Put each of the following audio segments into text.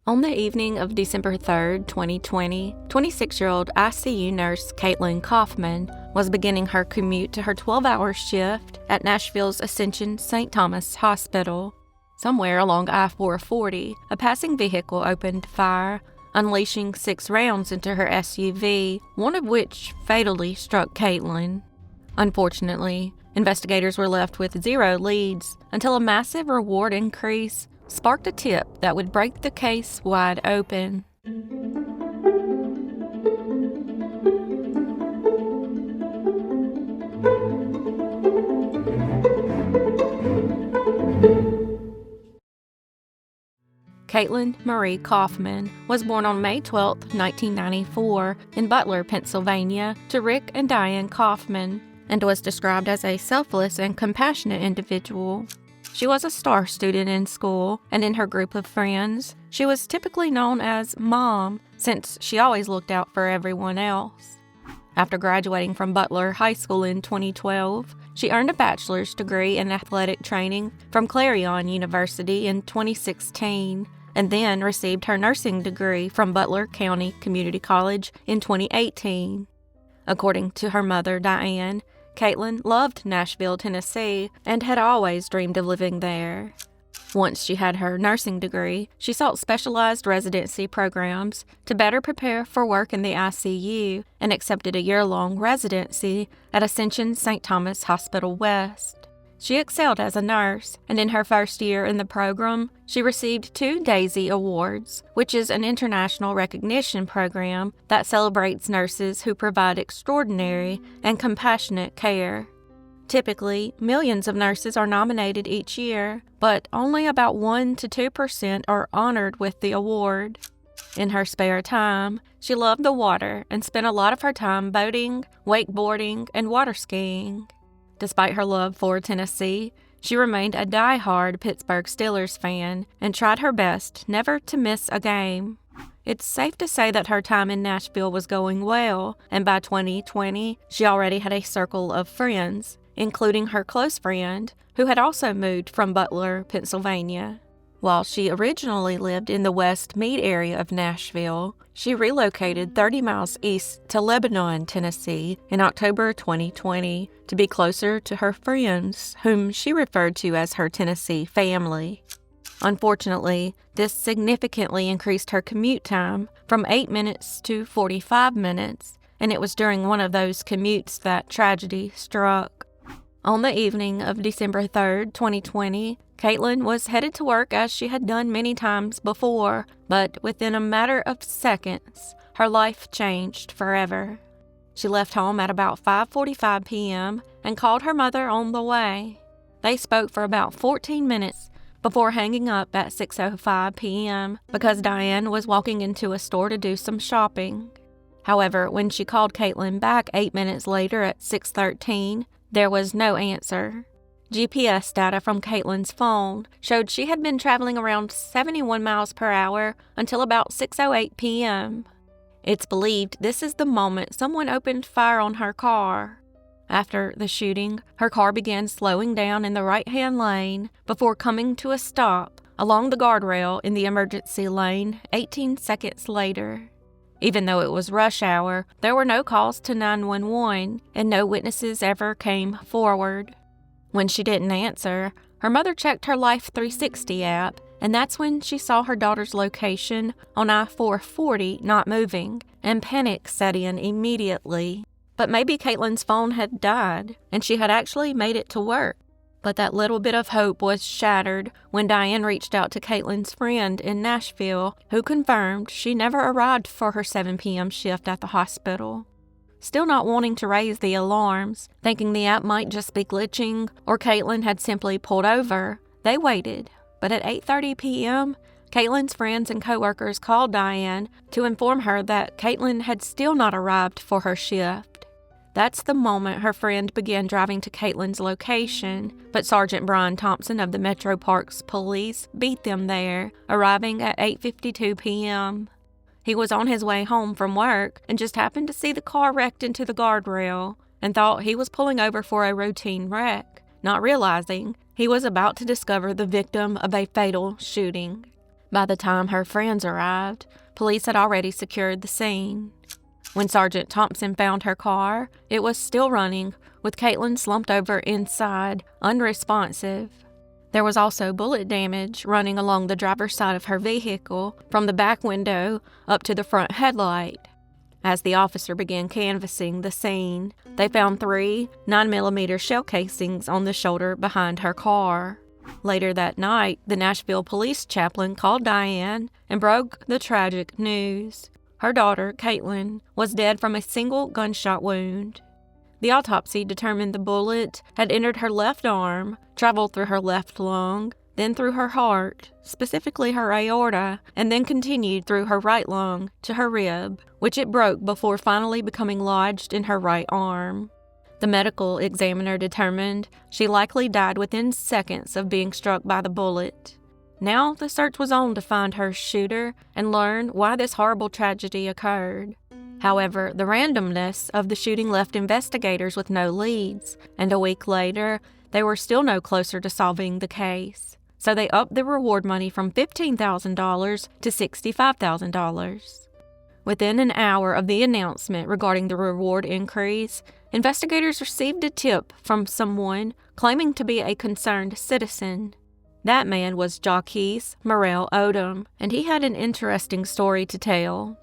On the evening of December 3, 2020, 26-year-old ICU nurse Caitlyn Kaufman was beginning her commute to her 12-hour shift at Nashville's Ascension St. Thomas Hospital. Somewhere along I-440, a passing vehicle opened fire, unleashing 6 rounds into her SUV, one of which fatally struck Caitlyn. Unfortunately, investigators were left with 0 leads until a massive reward increase sparked a tip that would break the case wide open. Caitlyn Marie Kaufman was born on May 12, 1994, in Butler, Pennsylvania, to Rick and Diane Kaufman, and was described as a selfless and compassionate individual. She was a star student in school, and in her group of friends, she was typically known as Mom, since she always looked out for everyone else. After graduating from Butler High School in 2012, she earned a bachelor's degree in athletic training from Clarion University in 2016, and then received her nursing degree from Butler County Community College in 2018. According to her mother, Diane, Caitlyn loved Nashville, Tennessee, and had always dreamed of living there. Once she had her nursing degree, she sought specialized residency programs to better prepare for work in the ICU and accepted a year-long residency at Ascension St. Thomas Hospital West. She excelled as a nurse, and in her first year in the program, she received 2 DAISY Awards, which is an international recognition program that celebrates nurses who provide extraordinary and compassionate care. Typically, millions of nurses are nominated each year, but only about 1 to 2% are honored with the award. In her spare time, she loved the water and spent a lot of her time boating, wakeboarding, and water skiing. Despite her love for Tennessee, she remained a die-hard Pittsburgh Steelers fan and tried her best never to miss a game. It's safe to say that her time in Nashville was going well, and by 2020, she already had a circle of friends, including her close friend, who had also moved from Butler, Pennsylvania. While she originally lived in the West Meade area of Nashville, she relocated 30 miles east to Lebanon, Tennessee in October 2020 to be closer to her friends, whom she referred to as her Tennessee family. Unfortunately, this significantly increased her commute time from 8 minutes to 45 minutes, and it was during one of those commutes that tragedy struck. On the evening of December 3, 2020, Caitlyn was headed to work as she had done many times before, but within a matter of seconds, her life changed forever. She left home at about 5:45 p.m. and called her mother on the way. They spoke for about 14 minutes before hanging up at 6:05 p.m. because Diane was walking into a store to do some shopping. However, when she called Caitlyn back 8 minutes later at 6:13, there was no answer. GPS data from Caitlyn's phone showed she had been traveling around 71 miles per hour until about 6:08 p.m. It's believed this is the moment someone opened fire on her car. After the shooting, her car began slowing down in the right-hand lane before coming to a stop along the guardrail in the emergency lane 18 seconds later. Even though it was rush hour, there were no calls to 911 and no witnesses ever came forward. When she didn't answer, her mother checked her Life 360 app, and that's when she saw her daughter's location on I-440 not moving, and panic set in immediately. But maybe Caitlyn's phone had died, and she had actually made it to work. But that little bit of hope was shattered when Diane reached out to Caitlyn's friend in Nashville, who confirmed she never arrived for her 7 p.m. shift at the hospital. Still not wanting to raise the alarms, thinking the app might just be glitching or Caitlyn had simply pulled over, they waited. But at 8:30 p.m., Caitlyn's friends and coworkers called Diane to inform her that Caitlyn had still not arrived for her shift. That's the moment her friend began driving to Caitlyn's location, but Sergeant Brian Thompson of the Metro Parks Police beat them there, arriving at 8:52 p.m. He was on his way home from work and just happened to see the car wrecked into the guardrail and thought he was pulling over for a routine wreck, not realizing he was about to discover the victim of a fatal shooting. By the time her friends arrived, police had already secured the scene. When Sergeant Thompson found her car, it was still running, with Caitlyn slumped over inside, unresponsive. There was also bullet damage running along the driver's side of her vehicle, from the back window up to the front headlight. As the officer began canvassing the scene, they found 3 9mm shell casings on the shoulder behind her car. Later that night, the Nashville police chaplain called Diane and broke the tragic news. Her daughter, Caitlyn, was dead from a single gunshot wound. The autopsy determined the bullet had entered her left arm, traveled through her left lung, then through her heart, specifically her aorta, and then continued through her right lung to her rib, which it broke before finally becoming lodged in her right arm. The medical examiner determined she likely died within seconds of being struck by the bullet. Now the search was on to find her shooter and learn why this horrible tragedy occurred. However, the randomness of the shooting left investigators with no leads, and a week later, they were still no closer to solving the case. So they upped the reward money from $15,000 to $65,000. Within an hour of the announcement regarding the reward increase, investigators received a tip from someone claiming to be a concerned citizen. That man was Jacques Morel Odom, and he had an interesting story to tell.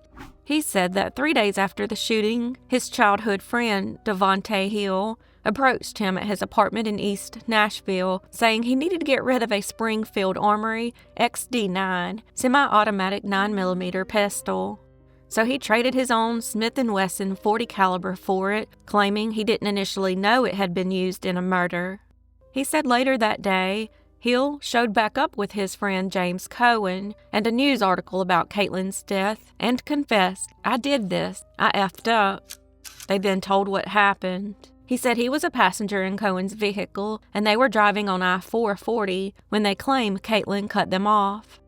He said that 3 days after the shooting, his childhood friend, Devontae Hill, approached him at his apartment in East Nashville, saying he needed to get rid of a Springfield Armory XD9 semi-automatic 9mm pistol. So he traded his own Smith & Wesson .40 caliber for it, claiming he didn't initially know it had been used in a murder. He said later that day, Hill showed back up with his friend James Cohen and a news article about Caitlyn's death and confessed, "I did this. I effed up." They then told what happened. He said he was a passenger in Cohen's vehicle and they were driving on I-440 when they claim Caitlyn cut them off.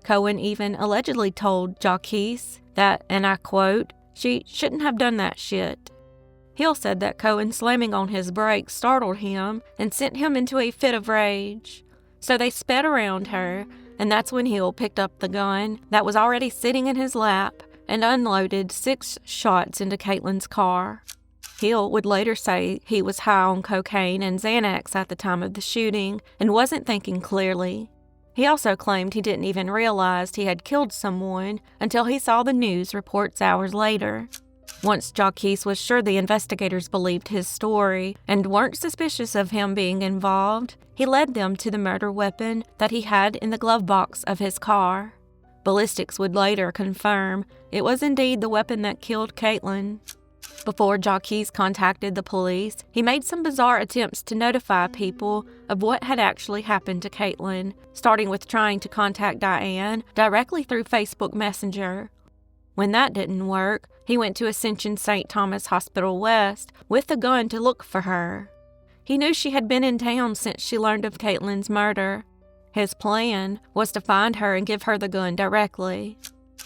Cohen even allegedly told Jacques that, and I quote, "She shouldn't have done that shit." Hill said that Cohen slamming on his brakes startled him and sent him into a fit of rage. So they sped around her, and that's when Hill picked up the gun that was already sitting in his lap and unloaded 6 shots into Caitlyn's car. Hill would later say he was high on cocaine and Xanax at the time of the shooting and wasn't thinking clearly. He also claimed he didn't even realize he had killed someone until he saw the news reports hours later. Once Jacques was sure the investigators believed his story and weren't suspicious of him being involved, he led them to the murder weapon that he had in the glove box of his car. Ballistics would later confirm it was indeed the weapon that killed Caitlyn. Before Jacques contacted the police, he made some bizarre attempts to notify people of what had actually happened to Caitlyn, starting with trying to contact Diane directly through Facebook Messenger. When that didn't work, he went to Ascension St. Thomas Hospital West with a gun to look for her. He knew she had been in town since she learned of Caitlyn's murder. His plan was to find her and give her the gun directly.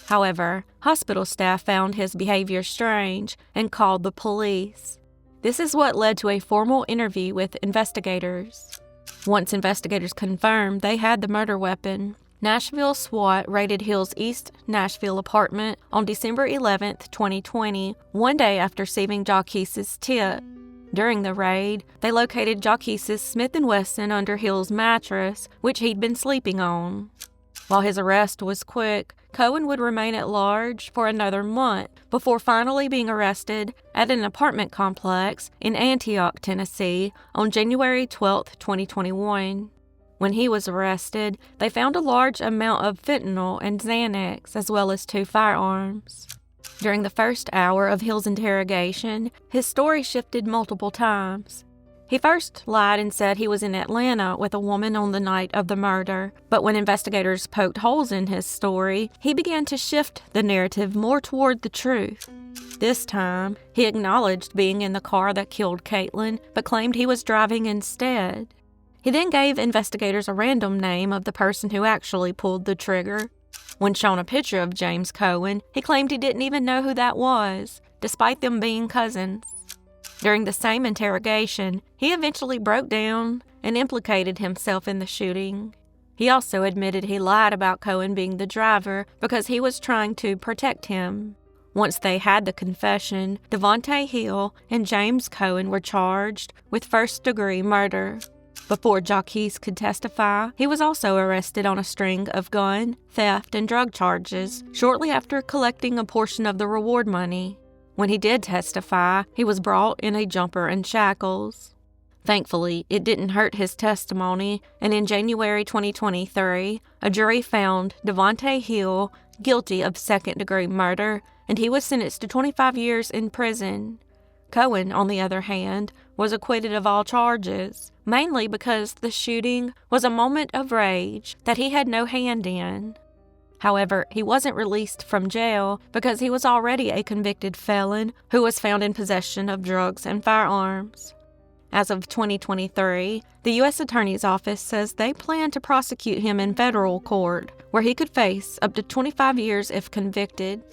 However, hospital staff found his behavior strange and called the police. This is what led to a formal interview with investigators. Once investigators confirmed they had the murder weapon, Nashville SWAT raided Hill's East Nashville apartment on December 11, 2020, one day after receiving Jacques' tip. During the raid, they located Jacques' Smith & Wesson under Hill's mattress, which he'd been sleeping on. While his arrest was quick, Cohen would remain at large for another month before finally being arrested at an apartment complex in Antioch, Tennessee on January 12, 2021. When he was arrested, they found a large amount of fentanyl and Xanax, as well as 2 firearms. During the first hour of Hill's interrogation, his story shifted multiple times. He first lied and said he was in Atlanta with a woman on the night of the murder, but when investigators poked holes in his story, he began to shift the narrative more toward the truth. This time, he acknowledged being in the car that killed Caitlyn, but claimed he was driving instead. He then gave investigators a random name of the person who actually pulled the trigger. When shown a picture of James Cohen, he claimed he didn't even know who that was, despite them being cousins. During the same interrogation, he eventually broke down and implicated himself in the shooting. He also admitted he lied about Cohen being the driver because he was trying to protect him. Once they had the confession, Devontae Hill and James Cohen were charged with first-degree murder. Before Jacques could testify, he was also arrested on a string of gun, theft, and drug charges shortly after collecting a portion of the reward money. When he did testify, he was brought in a jumper and shackles. Thankfully, it didn't hurt his testimony, and in January 2023, a jury found Devontae Hill guilty of second-degree murder, and he was sentenced to 25 years in prison. Cohen, on the other hand, was acquitted of all charges, mainly because the shooting was a moment of rage that he had no hand in. However, he wasn't released from jail because he was already a convicted felon who was found in possession of drugs and firearms. As of 2023, the U.S. Attorney's Office says they plan to prosecute him in federal court, where he could face up to 25 years if convicted.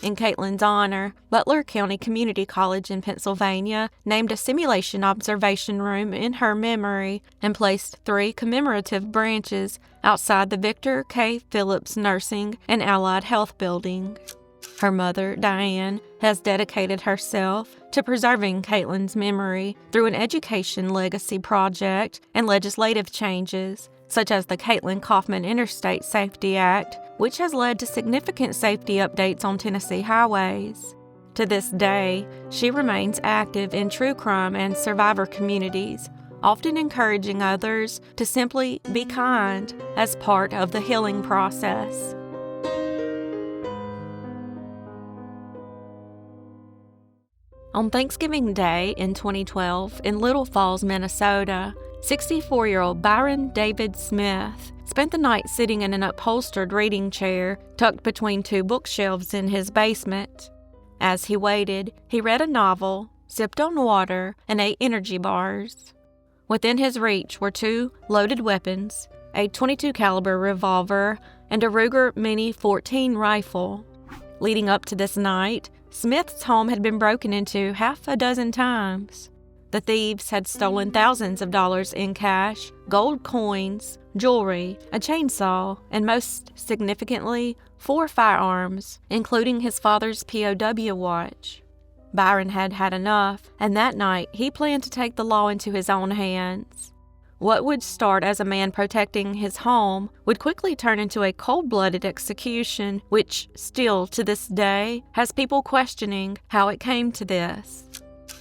In Caitlyn's honor, Butler County Community College in Pennsylvania named a simulation observation room in her memory and placed 3 commemorative branches outside the Victor K. Phillips Nursing and Allied Health Building. Her mother, Diane, has dedicated herself to preserving Caitlyn's memory through an education legacy project and legislative changes, such as the Kaufman Interstate Safety Act, which has led to significant safety updates on Tennessee highways. To this day, she remains active in true crime and survivor communities, often encouraging others to simply be kind as part of the healing process. On Thanksgiving Day in 2012 in Little Falls, Minnesota, 64-year-old Byron David Smith spent the night sitting in an upholstered reading chair tucked between 2 bookshelves in his basement. As he waited, he read a novel, sipped on water, and ate energy bars. Within his reach were 2 loaded weapons, a .22 caliber revolver and a Ruger Mini 14 rifle. Leading up to this night, Smith's home had been broken into half a dozen times. The thieves had stolen thousands of dollars in cash, gold coins, jewelry, a chainsaw, and most significantly, 4 firearms, including his father's POW watch. Byron had had enough, and that night he planned to take the law into his own hands. What would start as a man protecting his home would quickly turn into a cold-blooded execution, which, still to this day, has people questioning how it came to this.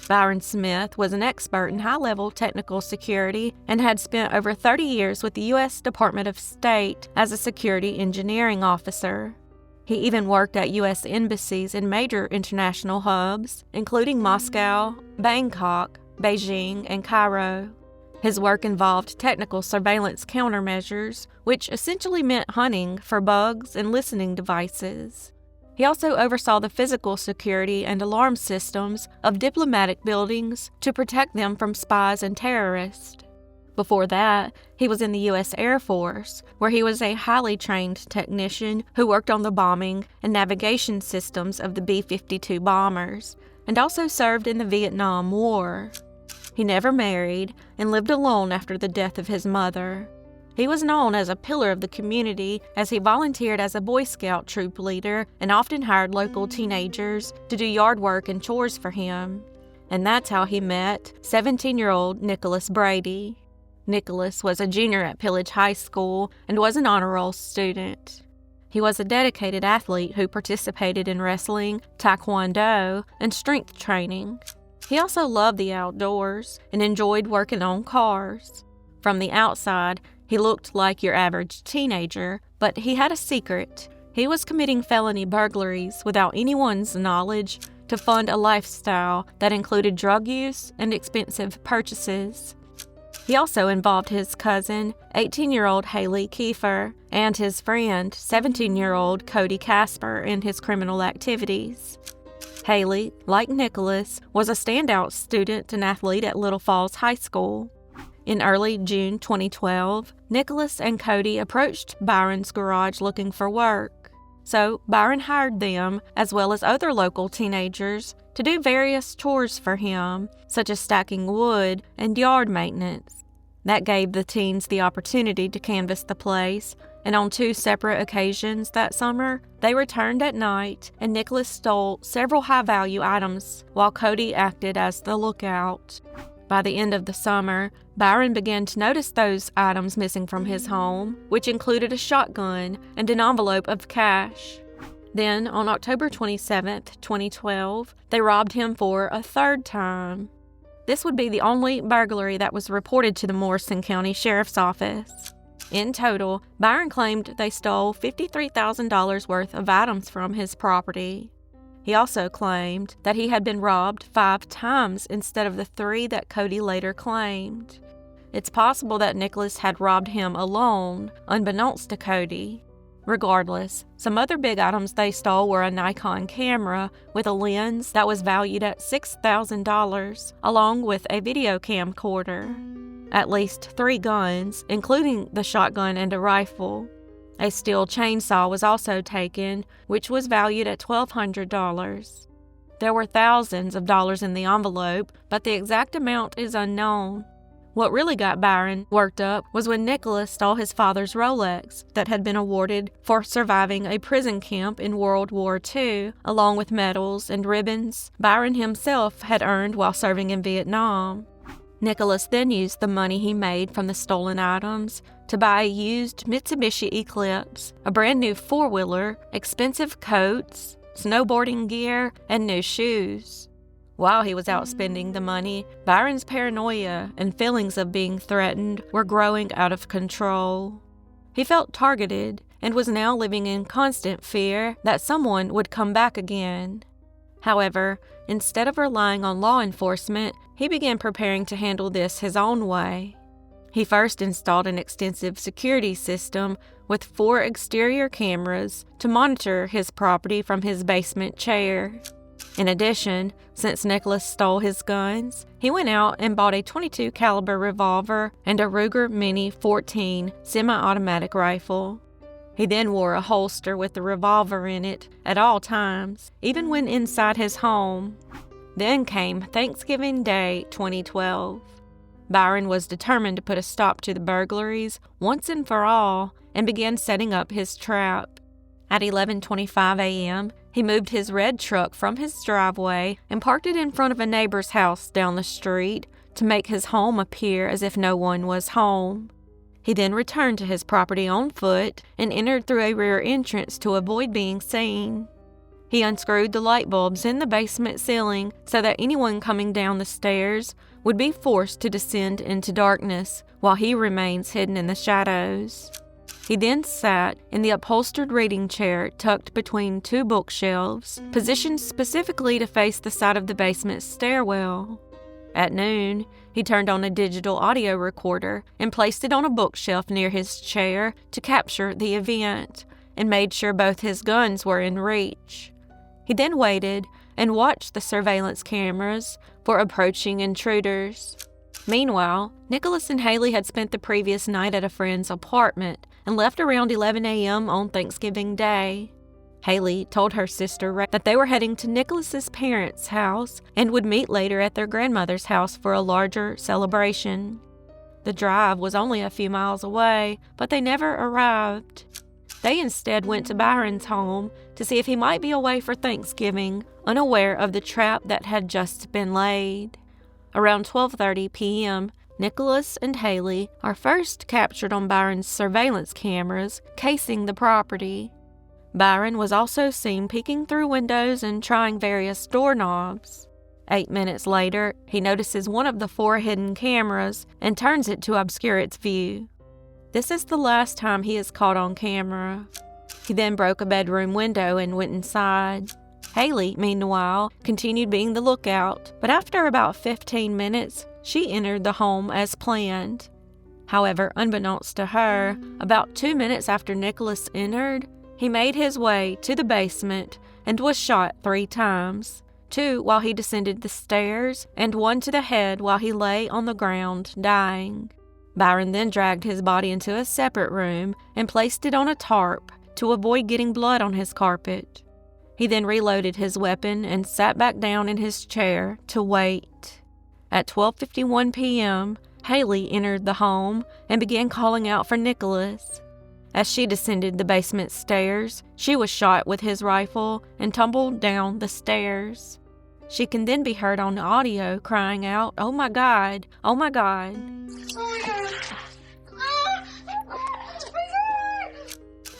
Byron Smith was an expert in high-level technical security and had spent over 30 years with the U.S. Department of State as a security engineering officer. He even worked at U.S. embassies in major international hubs, including Moscow, Bangkok, Beijing, and Cairo. His work involved technical surveillance countermeasures, which essentially meant hunting for bugs and listening devices. He also oversaw the physical security and alarm systems of diplomatic buildings to protect them from spies and terrorists. Before that, he was in the U.S. Air Force, where he was a highly trained technician who worked on the bombing and navigation systems of the B-52 bombers, and also served in the Vietnam War. He never married and lived alone after the death of his mother. He was known as a pillar of the community as he volunteered as a Boy Scout troop leader and often hired local teenagers to do yard work and chores for him. And that's how he met 17-year-old Nicholas Brady. Nicholas was a junior at Pillage High School and was an honor roll student. He was a dedicated athlete who participated in wrestling, taekwondo, and strength training. He also loved the outdoors and enjoyed working on cars. From the outside, he looked like your average teenager, but he had a secret. He was committing felony burglaries without anyone's knowledge to fund a lifestyle that included drug use and expensive purchases. He also involved his cousin, 18-year-old Haile Kifer, and his friend, 17-year-old Cody Casper, in his criminal activities. Haile, like Nicholas, was a standout student and athlete at Little Falls High School. In early June 2012, Nicholas and Cody approached Byron's garage looking for work. So Byron hired them, as well as other local teenagers, to do various chores for him, such as stacking wood and yard maintenance. That gave the teens the opportunity to canvass the place, and on 2 separate occasions that summer, they returned at night and Nicholas stole several high-value items while Cody acted as the lookout. By the end of the summer, Byron began to notice those items missing from his home, which included a shotgun and an envelope of cash. Then, on October 27, 2012, they robbed him for a 3rd time. This would be the only burglary that was reported to the Morrison County Sheriff's Office. In total, Byron claimed they stole $53,000 worth of items from his property. He also claimed that he had been robbed 5 times instead of the 3 that Cody later claimed. It's possible that Nicholas had robbed him alone, unbeknownst to Cody. Regardless, some other big items they stole were a Nikon camera with a lens that was valued at $6,000, along with a video camcorder. At least 3 guns, including the shotgun and a rifle. A steel chainsaw was also taken, which was valued at $1,200. There were thousands of dollars in the envelope, but the exact amount is unknown. What really got Byron worked up was when Nicholas stole his father's Rolex that had been awarded for surviving a prison camp in World War II, along with medals and ribbons Byron himself had earned while serving in Vietnam. Nicholas then used the money he made from the stolen items to buy a used Mitsubishi Eclipse, a brand new 4-wheeler, expensive coats, snowboarding gear, and new shoes. While he was out spending the money, Byron's paranoia and feelings of being threatened were growing out of control. He felt targeted and was now living in constant fear that someone would come back again. However, instead of relying on law enforcement, he began preparing to handle this his own way. He first installed an extensive security system with 4 exterior cameras to monitor his property from his basement chair. In addition, since Nicholas stole his guns, he went out and bought a .22 caliber revolver and a Ruger Mini 14 semi-automatic rifle. He then wore a holster with the revolver in it at all times, even when inside his home. Then came Thanksgiving Day 2012. Byron was determined to put a stop to the burglaries once and for all and began setting up his trap. At 11:25 a.m., he moved his red truck from his driveway and parked it in front of a neighbor's house down the street to make his home appear as if no one was home. He then returned to his property on foot and entered through a rear entrance to avoid being seen. He unscrewed the light bulbs in the basement ceiling so that anyone coming down the stairs would be forced to descend into darkness while he remains hidden in the shadows. He then sat in the upholstered reading chair tucked between 2 bookshelves, positioned specifically to face the side of the basement stairwell. At noon, he turned on a digital audio recorder and placed it on a bookshelf near his chair to capture the event, and made sure both his guns were in reach. He then waited and watched the surveillance cameras for approaching intruders. Meanwhile, Nicholas and Haile had spent the previous night at a friend's apartment and left around 11 a.m. on Thanksgiving Day. Haile told her sister that they were heading to Nicholas's parents' house and would meet later at their grandmother's house for a larger celebration. The drive was only a few miles away, but they never arrived. They instead went to Byron's home to see if he might be away for Thanksgiving, unaware of the trap that had just been laid. Around 12:30 p.m., Nicholas and Haile are first captured on Byron's surveillance cameras casing the property. Byron was also seen peeking through windows and trying various doorknobs. 8 minutes later, he notices one of the 4 hidden cameras and turns it to obscure its view. This is the last time he is caught on camera. He then broke a bedroom window and went inside. Haile, meanwhile, continued being the lookout, but after about 15 minutes, she entered the home as planned. However, unbeknownst to her, about 2 minutes after Nicholas entered, he made his way to the basement and was shot 3 times, 2 while he descended the stairs and 1 to the head while he lay on the ground dying. Byron then dragged his body into a separate room and placed it on a tarp to avoid getting blood on his carpet. He then reloaded his weapon and sat back down in his chair to wait. At 12:51 p.m., Haile entered the home and began calling out for Nicholas. As she descended the basement stairs, she was shot with his rifle and tumbled down the stairs. She can then be heard on the audio crying out, "Oh my God, oh my God."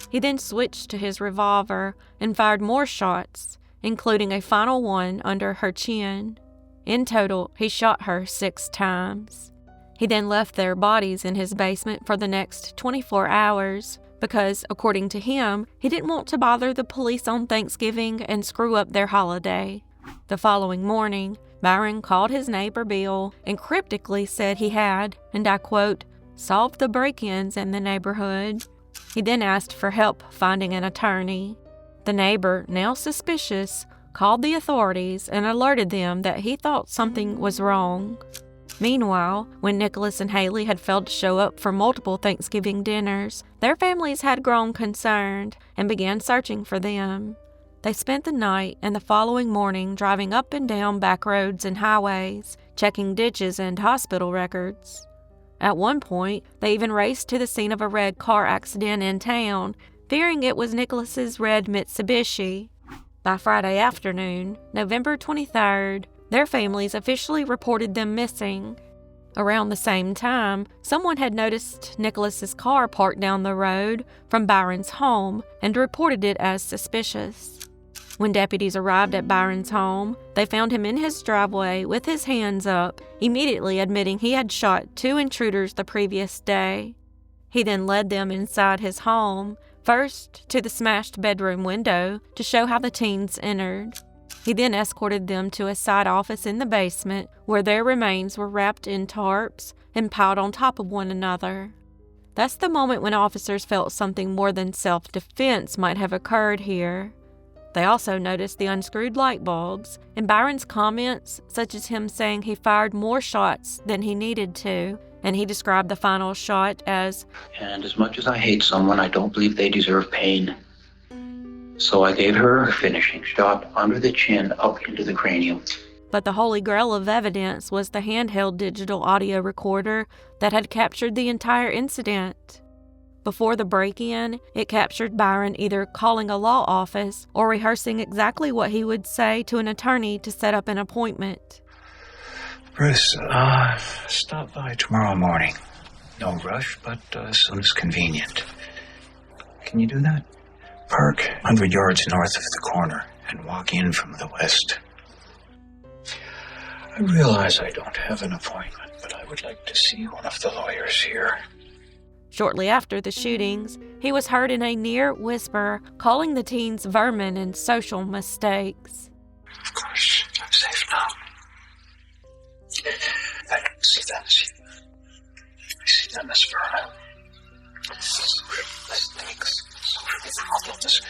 He then switched to his revolver and fired more shots, including a final one under her chin. In total, he shot her 6 times. He then left their bodies in his basement for the next 24 hours because, according to him, he didn't want to bother the police on Thanksgiving and screw up their holiday. The following morning, Byron called his neighbor Bill and cryptically said he had, and I quote, "solved the break-ins in the neighborhood." He then asked for help finding an attorney. The neighbor, now suspicious, called the authorities and alerted them that he thought something was wrong. Meanwhile, when Nicholas and Haile had failed to show up for multiple Thanksgiving dinners, their families had grown concerned and began searching for them. They spent the night and the following morning driving up and down back roads and highways, checking ditches and hospital records. At one point, they even raced to the scene of a red car accident in town, fearing it was Nicholas's red Mitsubishi. By Friday afternoon, November 23rd, their families officially reported them missing. Around the same time, someone had noticed Nicholas's car parked down the road from Byron's home and reported it as suspicious. When deputies arrived at Byron's home, they found him in his driveway with his hands up, immediately admitting he had shot 2 intruders the previous day. He then led them inside his home, first to the smashed bedroom window to show how the teens entered. He then escorted them to a side office in the basement where their remains were wrapped in tarps and piled on top of one another. That's the moment when officers felt something more than self-defense might have occurred here. They also noticed the unscrewed light bulbs and Byron's comments, such as him saying he fired more shots than he needed to, and he described the final shot as, "And as much as I hate someone, I don't believe they deserve pain. So I gave her a finishing shot under the chin up into the cranium." But the holy grail of evidence was the handheld digital audio recorder that had captured the entire incident. Before the break-in, it captured Byron either calling a law office or rehearsing exactly what he would say to an attorney to set up an appointment. "Bruce, stop by tomorrow morning. No rush, but as soon as convenient. Can you do that? Park 100 yards north of the corner and walk in from the west. I realize I don't have an appointment, but I would like to see one of the lawyers here." Shortly after the shootings, he was heard in a near whisper calling the teens vermin and social mistakes. "Of course, I'm safe now. I don't see them as you. I see them as vermin. Mistakes. Problems.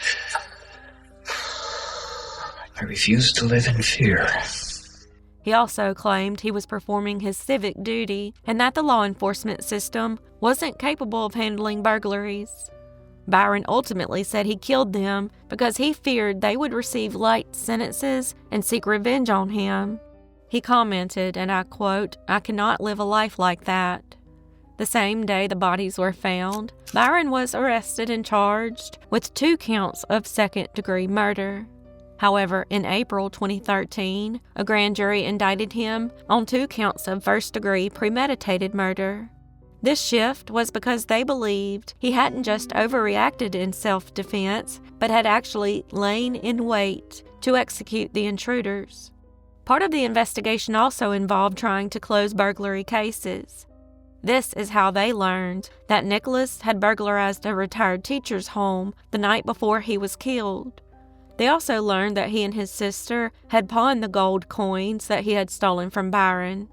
I refuse to live in fear." He also claimed he was performing his civic duty and that the law enforcement system wasn't capable of handling burglaries. Byron ultimately said he killed them because he feared they would receive light sentences and seek revenge on him. He commented, and I quote, "I cannot live a life like that." The same day the bodies were found, Byron was arrested and charged with 2 counts of second-degree murder. However, in April 2013, a grand jury indicted him on 2 counts of first-degree premeditated murder. This shift was because they believed he hadn't just overreacted in self-defense, but had actually lain in wait to execute the intruders. Part of the investigation also involved trying to close burglary cases. This is how they learned that Nicholas had burglarized a retired teacher's home the night before he was killed. They also learned that he and his sister had pawned the gold coins that he had stolen from Byron.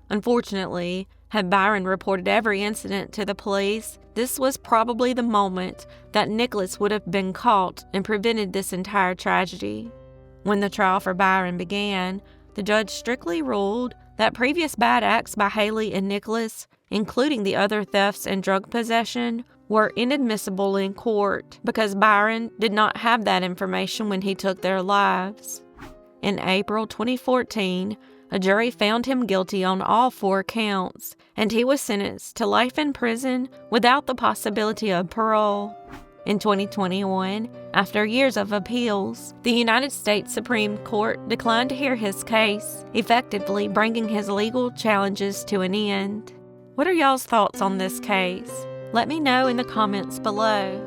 Unfortunately, had Byron reported every incident to the police, this was probably the moment that Nicholas would have been caught and prevented this entire tragedy. When the trial for Byron began, the judge strictly ruled that previous bad acts by Haile and Nicholas, including the other thefts and drug possession, were inadmissible in court because Byron did not have that information when he took their lives. In April 2014, A jury found him guilty on all 4 counts, and he was sentenced to life in prison without the possibility of parole. In 2021, after years of appeals, the United States Supreme Court declined to hear his case, effectively bringing his legal challenges to an end. What are y'all's thoughts on this case? Let me know in the comments below.